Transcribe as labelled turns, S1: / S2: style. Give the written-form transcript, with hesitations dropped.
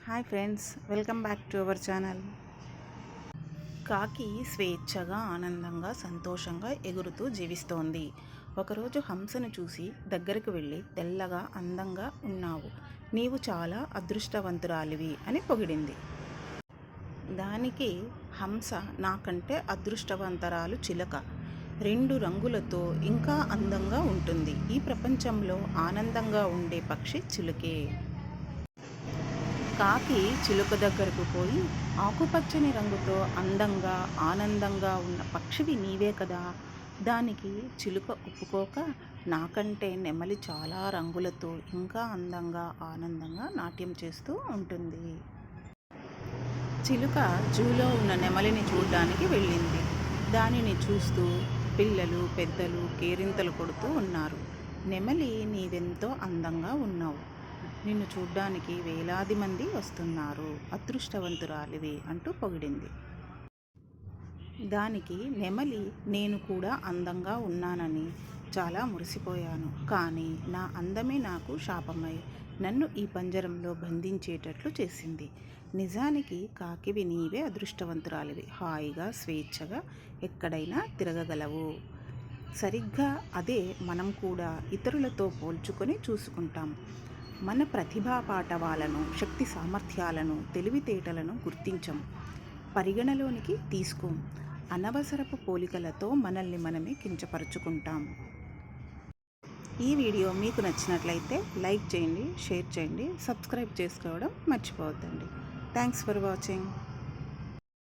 S1: Hi friends, welcome back to our channel. కాకి స్వేచ్ఛగా, ఆనందంగా, సంతోషంగా ఎగురుతూ జీవిస్తోంది. ఒకరోజు హంసను చూసి దగ్గరకు వెళ్ళి, తెల్లగా అందంగా ఉన్నావు, నీవు చాలా అదృష్టవంతురాలివి అని పొగిడింది. దానికి హంస, నాకంటే అదృష్టవంతరాలు చిలక, 2 రంగులతో ఇంకా అందంగా ఉంటుంది. ఈ ప్రపంచంలో ఆనందంగా ఉండే పక్షి చిలుకే. కాకి చిలుక దగ్గరకు పోయి, ఆకుపచ్చని రంగుతో అందంగా, ఆనందంగా ఉన్న పక్షివి నీవే కదా. దానికి చిలుక ఒప్పుకోక, నాకంటే నెమలి చాలా రంగులతో ఇంకా అందంగా, ఆనందంగా నాట్యం చేస్తూ ఉంటుంది. చిలుక జూలో ఉన్న నెమలిని చూడ్డానికి వెళ్ళింది. దానిని చూస్తూ పిల్లలు, పెద్దలు కేరింతలు కొడుతూ ఉన్నారు. నెమలి, నీవెంతో అందంగా ఉన్నావు, నిన్ను చూడ్డానికి వేలాది మంది వస్తున్నారు, అదృష్టవంతురాలివి అంటూ పొగిడింది. దానికి నెమలి, నేను కూడా అందంగా ఉన్నానని చాలా మురిసిపోయాను, కానీ నా అందమే నాకు శాపమై నన్ను ఈ పంజరంలో బంధించేటట్లు చేసింది. నిజానికి కాకివి నీవే అదృష్టవంతురాలివి, హాయిగా స్వేచ్ఛగా ఎక్కడైనా తిరగగలవు. సరిగ్గా అదే మనం కూడా ఇతరులతో పోల్చుకొని చూసుకుంటాం. మన ప్రతిభా పాటవాలను, శక్తి సామర్థ్యాలను, తెలివితేటలను గుర్తించం, పరిగణలోనికి తీసుకోం. అనవసరపు పోలికలతో మనల్ని మనమే కించపరుచుకుంటాం. ఈ వీడియో మీకు నచ్చినట్లయితే లైక్ చేయండి, షేర్ చేయండి, సబ్స్క్రైబ్ చేసుకోవడం మర్చిపోవద్దండి. Thanks for watching.